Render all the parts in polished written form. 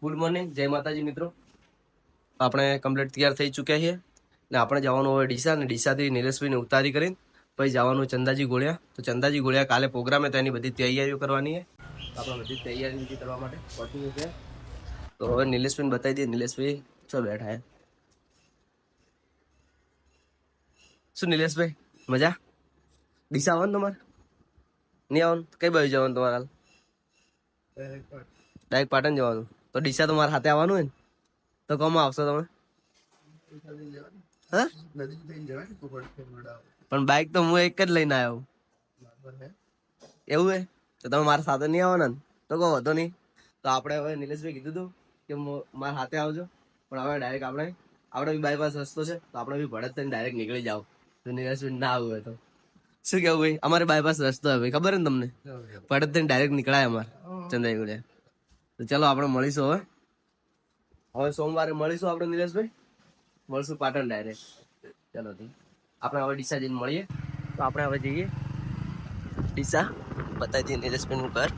Good morning, જય માતાજી મિત્રો. આપણે કમ્પ્લીટ તૈયાર થઈ ચૂક્યા છીએ ને આપણે જવાનું હવે ડીસા ને ડીસાથી નિલેશભાઈને ઉતારી કરીને પછી જવાનું ચંદાજી ગોળિયા. તો ચંદાજી ગોળિયા કાલે પ્રોગ્રામ તો એની બધી તૈયારીઓ કરવાની છે. આપણે બધી તૈયારી કરવા માટે પહોંચી છે. તો હવે નિલેશભાઈને બતાવી દઈએ. નિલેશભાઈ શું બેઠા હે? શું નિલેશભાઈ મજા? ડીસા આવવાનું તમારે? નહીં આવવાનું? કઈ બાજુ જવાનું તમારે હાલ? ડાયરેક્ટ પાટણ જવાનું. તો ડીસા તો મારા હાથે આવવાનું હોય ને, તો કોમાં આવશો તમે? હા, પણ બાઇક તો હું એક જ લઈને આવ્યો. એવું હે? તો તમે મારા સાથે નહીં આવવાના ને? તો કહો હતો નહીં. તો આપણે હવે નિલેશભાઈ કીધું હતું કે મારા હાથે આવજો, પણ હવે ડાયરેક્ટ આપણે બી બાયપાસ રસ્તો છે તો આપણે બી ભડત થઈને ડાયરેક્ટ નીકળી જાવ. તો નિલેશભાઈ ના આવું હોય તો શું કેવું ભાઈ? અમારે બાયપાસ રસ્તો હોય ભાઈ, ખબર ને તમને? ભડત થઈને ડાયરેક્ટ નીકળાય અમારે ચંદ્રાઈ. તો ચલો આપણે મળીશું હવે સોમવારે મળીશું આપણે નિલેશભાઈ, મળશું પાટણ ડાયરેક્ટ. ચલો આપણે હવે ડીસા જઈને મળીએ. તો આપણે હવે જઈએ ડીસા, બતાવી દઈએ નિલેશભાઈનું ઘર.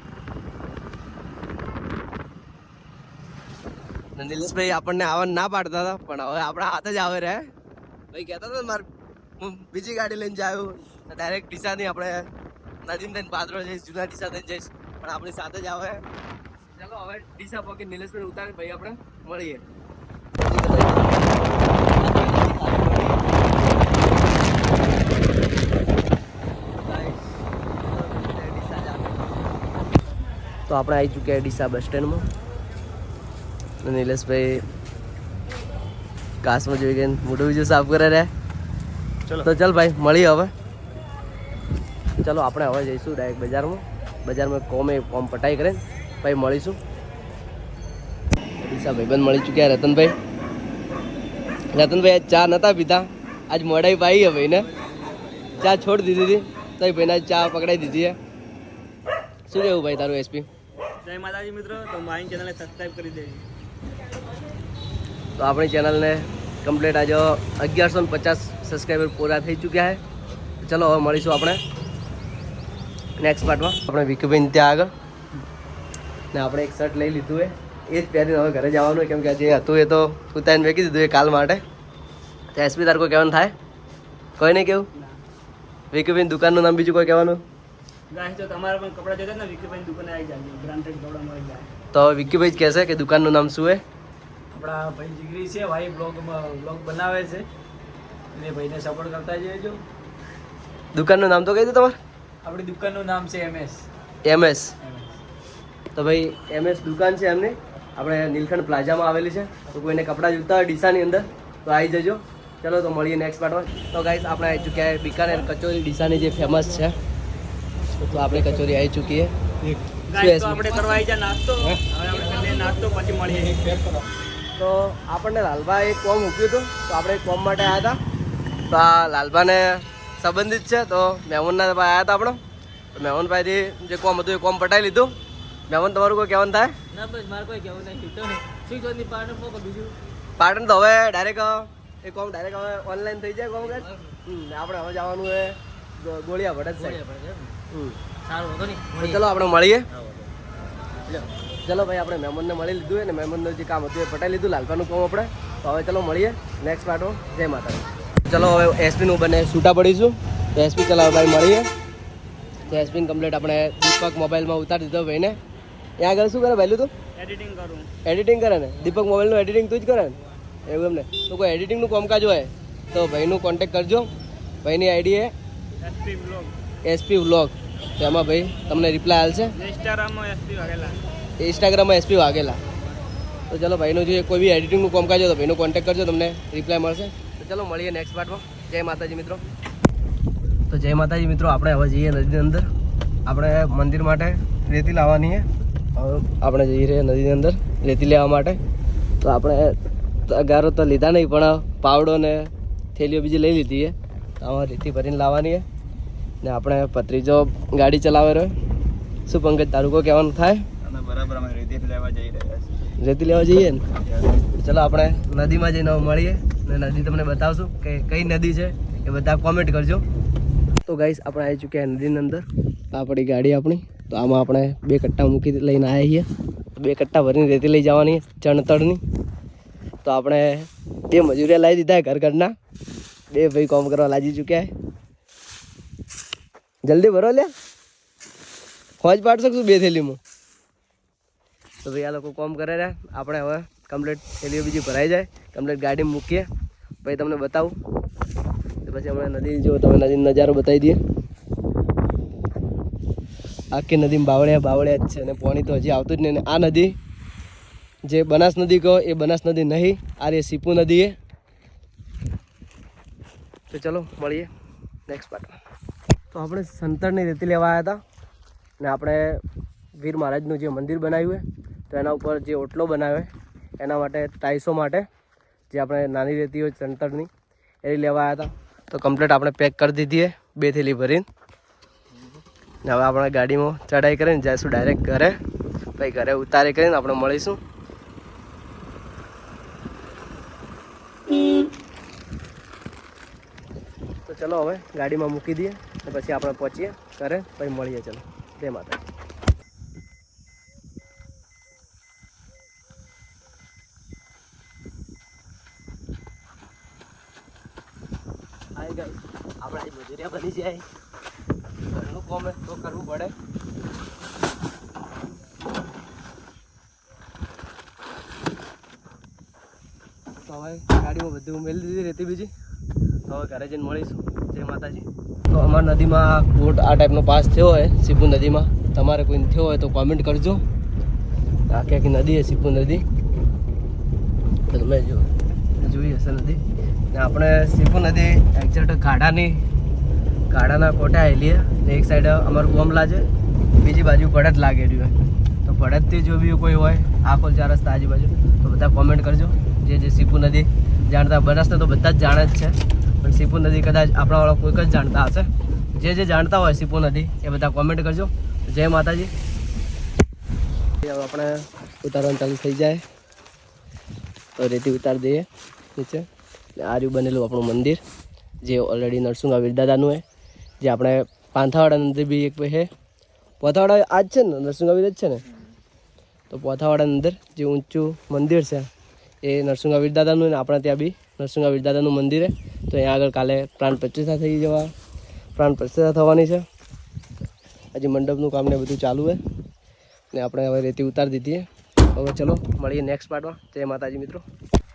નિલેશભાઈ આપણને આવવા ના પાડતા હતા, પણ હવે આપણા હાથ જ આવે રહે ભાઈ. કહેતા હતા મારે હું બીજી ગાડી લઈને જાઉં ડાયરેક્ટ ડીસાથી આપણે નદીમ થઈને પાત્રો જઈશ, જૂના ડીસા થઈને જઈશ, પણ આપણી સાથે જ આવે. ચલો હવે ડીસા પહોંચી નિલેશભાઈ ઉતારી ભાઈ આપણે મળીએ. તો આપણે આવી ચૂક્યા ડીસા બસ સ્ટેન્ડમાં. નિલેશભાઈ કાસમાં જોઈ ગઈ મોટું બીજું સાફ કરે રહ્યા. તો ચાલ ભાઈ મળીએ હવે. ચલો આપણે હવે જઈશું ડાયરેક્ટ બજારમાં કોમ પટાઈ કરે ભાઈ મળીશું. ડીસા ભાઈબંધ મળી ચૂક્યા રતનભાઈ આજ ચા નતા પીતા, આજ મોડાઈ પાઈ હે ભાઈને. ચા છોડી દીધી હતી તો ભાઈને ચા પકડાઈ દીધી હે. શું કેવું ભાઈ તારું એસપી? જય માતાજી મિત્રો. તો મારી ચેનલને સબસ્ક્રાઇબ કરી દેજો. તો આપણી ચેનલને કમ્પ્લીટ આજે 1150 સબસ્ક્રાઈબર પૂરા થઈ ચૂક્યા છે. ચલો હવે મળીશું આપણે નેક્સ્ટ પાર્ટમાં. આપણે વિકુભાઈ ત્યાં આગળ ને આપણે એક શર્ટ લઈ લીધું એ જ પહેરીને હવે ઘરે જવાનું હોય, કેમ કે જે હતું એ તો ઉતારીને મેકી દીધું એ કાલ માટે. તો એસપી તાર કોઈ કહેવાનું થાય? કોઈ નહીં કેવું? વિકુભાઈ દુકાનનું નામ બીજું કોઈ કહેવાનું? ગાઈસ તો તમારે પણ કપડા જોતા ને વિકીભાઈ દુકાને આવી જાજો, બ્રાન્ડેડ કપડા મળી જાય. તો વિકુભાઈ જ કહેશે કે દુકાનનું નામ શું છે? આપણા ભાઈ જીગરી છે, ભાઈ બ્લોગ બનાવે છે, એટલે ભાઈને સપોર્ટ કરતા જજો. દુકાનનું નામ તો કહી દો તમારે. આપણી દુકાનનું નામ છે MS. તો ભાઈ MS દુકાન છે એમની, આપણે નીલકંઠ પ્લાઝામાં આવેલી છે. તો કોઈને કપડાં જોઈતા હોય ડીસાની અંદર તો આવી જજો. ચલો તો મળીએ નેક્સ્ટ પાર્ટમાં. તો ગાઈસ આપણે આવી ચૂક્યા બીકાનેર કચોરી, ડીસાની જે ફેમસ છે. તો આપણે કચોરી આવી ચૂકીએ. આપણે કરવા આવી જા નાસ્તો. હવે આપણે કરીને નાસ્તો પછી મળીએ. તો આપણને લાલભાઈ એક કોમ મૂક્યું હતું, તો આપણે એક કોમ માટે આવ્યા હતા. તો આ લાલભાને સંબંધિત છે, તો મહેમાનના ભાઈ આવ્યા હતા આપણો. તો મહેમાનભાઈથી જે કોમ હતું એ કોમ પટાઈ લીધું. મહેમાન તમારું કોઈ કહેવાનું થાય? ના બસ મારે કોઈ કહેવું નહીં. બીજું પાટણ તો હવે ડાયરેક્ટ એ કોમ ડાયરેક્ટ હવે ઓનલાઈન થઈ જાય. કોમ આપણે હવે જવાનું હોય ગોળિયા ભડત સાહેબ. સારું હતો નહીં. ચલો આપણે મળીએ. ચલો ભાઈ આપણે મહેમાનને મળી લીધું હોય ને મહેમાનનું જે કામ હતું એ પટાઈ લીધું, લાલભાનું કામ આપણે. તો હવે ચલો મળીએ નેક્સ્ટ પાર્ટમાં. જય માતા. ચલો હવે એસપીનું બંને છૂટા પડીશું. તો એસપી ચલાવો ભાઈ મળીએ. તો એસપીને કમ્પ્લીટ આપણે દીપક મોબાઈલમાં ઉતારી દીધો ભાઈને. ત્યાં આગળ શું કરે પહેલું? તો એડિટિંગ કરે ને. દીપક મોબાઈલનું એડિટિંગ તું જ કરે ને? એવું એમને. તો કોઈ એડિટિંગનું કામકાજ હોય તો ભાઈનું કોન્ટેક્ટ કરજો. ભાઈની આઈડી એ SP વ્લોગ. તો એમાં ભાઈ તમને રિપ્લાય આવશે. ઇન્સ્ટાગ્રામમાં SP વાઘેલા. તો ચલો ભાઈનું જે કોઈ બી એડિટિંગનું કામકાજ હોય તો ભાઈનો કોન્ટેક્ટ કરજો, તમને રિપ્લાય મળશે. તો ચલો મળીએ નેક્સ્ટ પાર્ટમાં. જય માતાજી મિત્રો. તો જય માતાજી મિત્રો, આપણે હવે જઈએ નદીની અંદર. આપણે મંદિર માટે રેતી લાવવાની છે. હવે આપણે જઈ રહ્યા નદીની અંદર રેતી લેવા માટે. તો આપણે ગારો તો લીધા નહીં, પણ પાવડો ને થેલીઓ બીજી લઈ લીધી છે. તો આમાં રેતી ભરીને લાવવાની છે. ને આપણે પત્રીજો ગાડી ચલાવે રહ્યો. શું પંકજ તારું કોઈ કહેવાનું થાય? બરાબર, અમે રેતી લેવા જઈ રહ્યા છીએ. રેતી લેવા જઈએ ને. ચલો આપણે નદીમાં જઈને મળીએ ને નદી તમને બતાવશું કે કઈ નદી છે એ બધા કોમેન્ટ કરજો. તો ગાઈસ આપણે આવી ચૂક્યા નદીની અંદર. આ પડી ગાડી આપણી. તો આમાં આપણે 2 કટ્ટા મૂકી લઈને આવ્યા છીએ. 2 કટ્ટા ભરીને રેતી લઈ જવાની ચણતરની. તો આપણે 2 મજૂરિયા લાવી દીધા ઘર ઘરના. 2 ભાઈ કામ કરવા લાગી ચૂક્યા. જલ્દી ભરો લ્યા, ખોજ પાડશો શું 2 થેલીમાં. તો ભાઈ આ લોકો કામ કરે રહ્યા. આપણે હવે કમ્પ્લીટ થેલીઓ બીજી ભરાઈ જાય, કમ્પ્લીટ ગાડી મૂકીએ, પછી તમને બતાવું. તો પછી હમણાં નદી જો તમે નદીનો નજારો બતાવી દઈએ. આખી નદીમાં બાવળિયા જ છે અને પાણી તો હજી આવતું જ નહીં. આ નદી જે બનાસ નદી કહો એ બનાસ નદી નહીં, આ રે સીપુ નદી એ. તો ચલો મળીએ નેક્સ્ટ પાર્ટમાં. તો આપણે સંતરની રેતી લેવા આવ્યા હતા ને આપણે વીર મહારાજનું જે મંદિર બનાવ્યું હોય તો એના ઉપર જે ઓટલો બનાવ્યો એના માટે ટાઈસો માટે જે આપણે નાની રેતી હોય સંતરની એ લેવા આવ્યા હતા. તો કમ્પ્લીટ આપણે પેક કરી દીધી 2 થેલી ભરીને. ને હવે આપણે ગાડીમાં ચડાઈ કરીને જઈશું ડાયરેક્ટ ઘરે. પછી ઘરે ઉતારી કરીને આપણે મળીશું. તો ચલો હવે ગાડીમાં મૂકી દઈએ અને પછી આપણે પહોંચીએ ઘરે, પછી મળીએ. ચલો, જય માતા. હાય ગાઈસ, આપણે આ મજૂરિયા બની જાય, ઘરનું કામ તો કરવું પડે. તો હવે ગાડીમાં બધું મેલી દીધી રેતી બીજી. હવે ઘરે જઈને મળીશું. જય માતાજી. તો અમારા નદીમાં બોટ આ ટાઈપનો પાસ થયો હોય સીપુ નદીમાં, તમારે કોઈ થયો હોય તો કોમેન્ટ કરજો. આખી આખી નદી છે સીપુ નદી, તો તમે જોઈ હશે નદી. ને આપણે સીપુ નદી એક્ઝેક્ટ ગાડાના કોઠે આવેલી ને એક સાઈડ અમારું ગોમલા છે, બીજી બાજુ ભડત લાગેલી હોય. તો ભડતથી જો બી કોઈ હોય આખો 4 રસ્તા આજુબાજુ તો બધા કોમેન્ટ કરજો. જે સીપુ નદી જાણતા, બનાસને તો બધા જ જાણે જ છે, પણ સીપુ નદી કદાચ આપણાવાળા કોઈક જ જાણતા હશે. જે જાણતા હોય સીપુ નદી એ બધા કોમેન્ટ કરજો. જય માતાજી. હવે આપણે ઉતારવાનું ચાલુ થઈ જાય તો રેતી ઉતારી દઈએ નીચે. આ રહ્યું બનેલું આપણું મંદિર જે ઓલરેડી નરસુંગા વીરદાદાનું છે. જે આપણે પાંથાવાડા અંદર બી એક છે, પોથાવાડા આ જ છે ને, નરસુંગા વીર જ છે ને. તો પોથાવાડા અંદર જે ઊંચું મંદિર છે એ નરસુંગા વીરદાદાનું, ને આપણે ત્યાં બી નરસુંગા વીરદાદાનું મંદિર છે. તો અહીંયા આગળ કાલે પ્રાણ પ્રતિષ્ઠા થવાની છે. હજી મંડપનું કામ ને બધું ચાલુ છે ને આપણે હવે રેતી ઉતારી દીધી છે. હવે ચલો મળીએ નેક્સ્ટ પાર્ટમાં. જય માતાજી મિત્રો.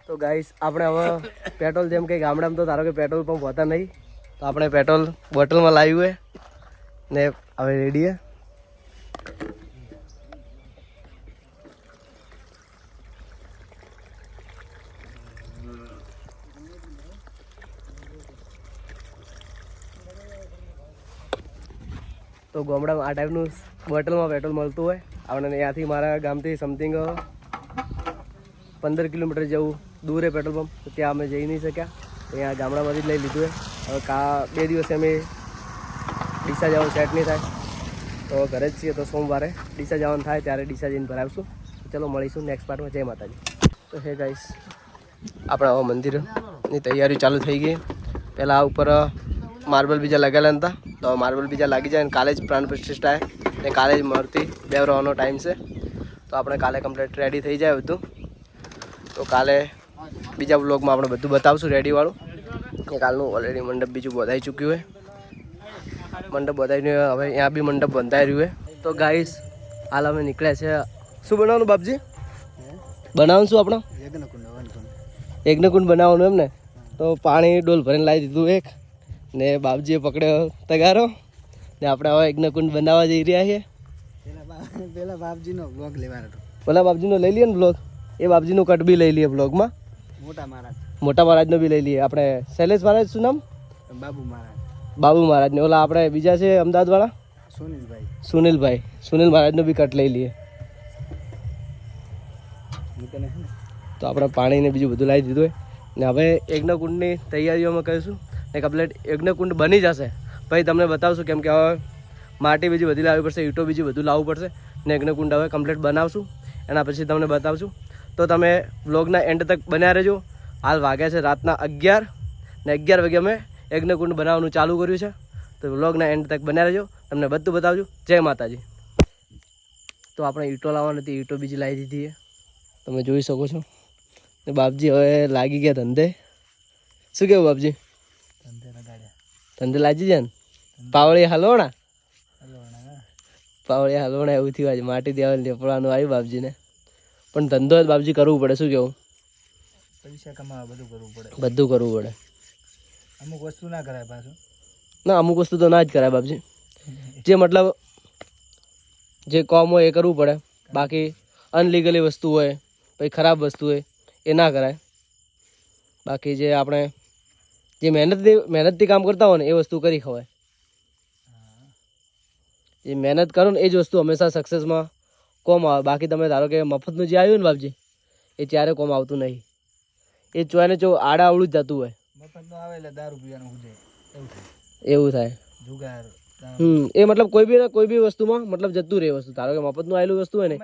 તો ગાઈસ આપણે હવે પેટ્રોલ, જેમ કે ગામડામાં તો ધારો કે પેટ્રોલ પંપ હોતા નહીં, તો આપણે પેટ્રોલ બોટલમાં લાવ્યું હોય ને હવે રેડી છે. તો ગામડામાં આ ટાઈપનું બોટલમાં પેટ્રોલ મળતું હોય. આપણે ત્યાંથી મારા ગામથી સમથિંગ 15 કિલોમીટર જેવું દૂર છે પેટ્રોલ પંપ. તો ત્યાં અમે જઈ નહીં શક્યા, અહીંયા ગામડામાંથી જ લઈ લીધું છે. હવે 2 દિવસે અમે ડીસા જવાનું સેટ નહીં થાય, તો ઘરે જ છીએ. તો સોમવારે ડીસા જવાનું થાય ત્યારે ડીસા જઈને ભરાવશું. ચલો મળીશું નેક્સ્ટ પાર્ટમાં. જય માતાજી. તો હે ગાઈસ, આપણે હવે મંદિરની તૈયારી ચાલુ થઈ ગઈ. પહેલાં આ ઉપર માર્બલ બીજા લગાવેલા હતા, તો માર્બલ બીજા લાગી જાય અને કાલે જ પ્રાણ પ્રતિષ્ઠા ને કાલે જ મૂર્તિ બેવરવાનો ટાઈમ છે. તો આપણે કાલે કમ્પ્લીટ રેડી થઈ જાય બધું. તો કાલે બીજા બ્લોગમાં આપણે બધું બતાવશું રેડીવાળું. એ કાલનું ઓલરેડી મંડપ બીજું બંધાઈ ચૂક્યું હોય. મંડપ બંધાઈને હવે અહીંયા બી મંડપ બંધાઈ રહ્યું હોય. તો ગાઈસ હાલ અમે નીકળ્યા છે. શું બનાવવાનું બાપજી? બનાવવાનું શું આપણે? યજ્ઞકુંડ બનાવવાનું એમ ને. તો પાણી ડોલ ભરીને લાવી દીધું એક, ને બાપજીએ પકડ્યો તગારો ને આપણે હવે યજ્ઞકુંડ બનાવવા જઈ રહ્યા છીએ. પેલા બાપજીનો બ્લોગ લેવાનો હતો. પેલા બાપજીનો લઈ લઈએ ને બ્લોગ. એ બાપજીનું કટ બી લઈ લઈએ બ્લોગમાં. મોટા મહારાજનો બી લઈ લઈએ. આપણે શૈલેષ મહારાજ, શું નામ? બાબુ મહારાજ ને ઓલા આપણે બીજા છે અમદાવાદવાળા સુનિલભાઈ મહારાજનો બી કટ લઈ લઈએ. તો આપણે પાણી ને બીજું બધું લાવી દીધું હોય ને હવે યજ્ઞકુંડની તૈયારીઓમાં કહીશું ને કમ્પ્લીટ યજ્ઞકુંડ બની જશે પછી તમને બતાવશું. કેમ કે હવે માટી બીજી બધી લાવવી પડશે, ઈંટો બીજી બધું લાવવું પડશે ને યજ્ઞકુંડ હવે કમ્પ્લીટ બનાવશું. એના પછી તમને બતાવશું. તો તમે વ્લોગના એન્ડ તક બન્યા રહેજો. હાલ વાગ્યા છે રાતના 11 ને 11 વાગે અમે યજ્ઞકુંડ બનાવવાનું ચાલુ કર્યું છે. તો વ્લોગના એન્ડ તક બન્યા રહેજો, તમને બધું બતાવજો. જય માતાજી. તો આપણે ઈંટો લાવવાની હતી, ઈંટો બીજી લાવી દીધી છે, તમે જોઈ શકો છો. ને બાપજી હવે લાગી ગયા ધંધે. શું કેવું બાપજી? ધંધે લાગી જાય ને? પાવળી હલવણા પાવળી હલવણા એવું થયું આજે. માટી દેવાનું લેપડવાનું આવ્યું બાપજીને. પણ ધંધો જ બાપજી કરવું પડે. શું કેવું? પૈસા કમાવા બધું કરવું પડે. બધું કરવું પડે. અમુક વસ્તુ ના કરાય પાછું. ના, અમુક વસ્તુ તો ના જ કરાય બાપજી. જે મતલબ જે કોમ હોય એ કરવું પડે. બાકી અનલીગલી વસ્તુ હોય, પછી ખરાબ વસ્તુ હોય એ ના કરાય. બાકી જે આપણે જે મહેનતથી કામ કરતા હોય ને એ વસ્તુ કરી ખવાય. જે મહેનત કરો ને એ જ વસ્તુ હંમેશા સક્સેસમાં કોમ આવે. બાકી તમે ધારો કે મફતનું જે આવ્યું ને બાપજી, એ ત્યારે કોમ આવતું નહીં. એ ચોયને ચો આડા આવડું જ જતું હોય. મફતનું આવે એટલે દારૂ પીવાનું ઉજે એવું થાય. જુગાર એ મતલબ કોઈ બી વસ્તુમાં મતલબ જતું રહે વસ્તુ. ધારો કે મફતનું આવેલું વસ્તુ હોય ને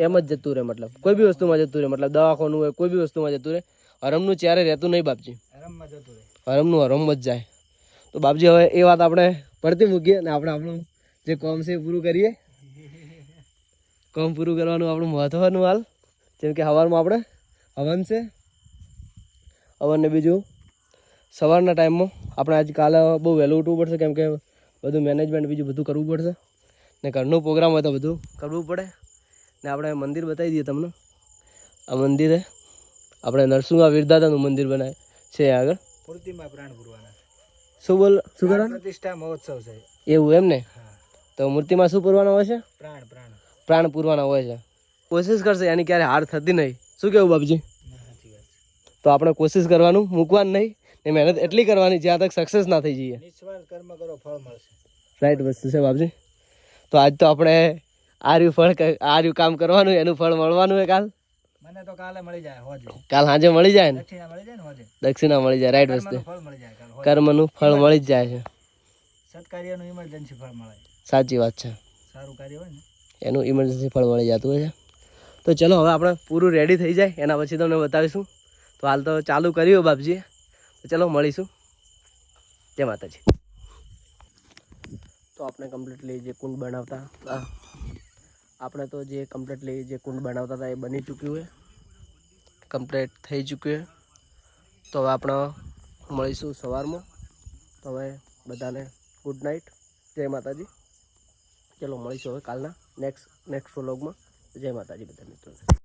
એમ જ જતું રહે. મતલબ કોઈ બી વસ્તુમાં જતું રહે. મતલબ દવાખાનું હોય, કોઈ બી વસ્તુમાં જતું રહે. હરમનું ત્યારે રહેતું નહીં બાપજી. હરમમાં જતું રહે. હરમનું હરમમાં જ જાય. તો બાપજી હવે એ વાત આપણે પડતી મૂકીએ ને આપણે આપણું જે કોમ છે એ પૂરું કરીએ. કોમ પૂરું કરવાનું આપણું મહત્વનું હાલ. જેમ કે સવારમાં આપણે હવન છે. હવનને બીજું સવારના ટાઈમમાં આપણે આજકાલે બહુ વહેલું ઉઠવું પડશે. કેમ કે બધું મેનેજમેન્ટ બીજું બધું કરવું પડશે. ને ઘરનું પ્રોગ્રામ હોય તો બધું કરવું પડે. ને આપણે મંદિર બતાવી દઈએ તમને. આ મંદિરે આપણે નરસિંહ વીરદાદાનું મંદિર બનાવે છે આગળ. મૂર્તિમાં પ્રાણ પૂરવાના. શું કરવાનું? પ્રતિષ્ઠા મહોત્સવ છે. એવું એમ ને? તો મૂર્તિમાં શું પૂરવાનું હોય છે? પ્રાણ પૂરવાના હોય છે. કોશિશ કરશે એની ક્યારે હાર થતી નહીં. શું કેવું બાપજી? તો આપણે કોશિશ કરવાનું મૂકવાનું નહીં. ને મહેનત એટલી કરવાની જ્યાં તક સક્સેસ ના થઈ જઈએ. નિસ્વાર્થ કર્મ કરો, ફળ મળશે. રાઈટ વસ્તુ છે બાપજી. તો આજ તો આપણે આર્યું કામ કરવાનું, એનું ફળ મળવાનું હોય કાલ. મને તો કાલે મળી જાય હોજે. કાલ સાંજે મળી જાય ને? દક્ષિણા મળી જાય ને હોજે. દક્ષિણા મળી જાય. રાઈટ વસ્તુ. ફળ મળી જાય કાલ હોજે. કર્મનું ફળ મળી જ જાય છે. સત્કાર્યનું ઇમરજન્સી ફળ મળે. સાચી વાત છે. સારું કાર્ય હોય ને એનું ઇમરજન્સી ફળ મળી જતું હોય છે. તો ચલો હવે આપણે પૂરું રેડી થઈ જાય એના પછી તમને બતાવીશું. તો હાલ તો ચાલુ કર્યું બાપજીએ. તો ચલો મળીશું. જય માતાજી. તો આપણે કમ્પ્લીટલી જે કુંડ બનાવતા હતા એ બની ચૂક્યું છે. કમ્પ્લીટ થઈ ચૂક્યું છે. તો હવે આપણે મળીશું સવારમાં. તો હવે બધાને ગુડ નાઇટ. જય માતાજી. ચલો મળીશું હવે કાલના નેક્સ્ટ વ્લોગમાં. જય માતાજી બધા મિત્રોને.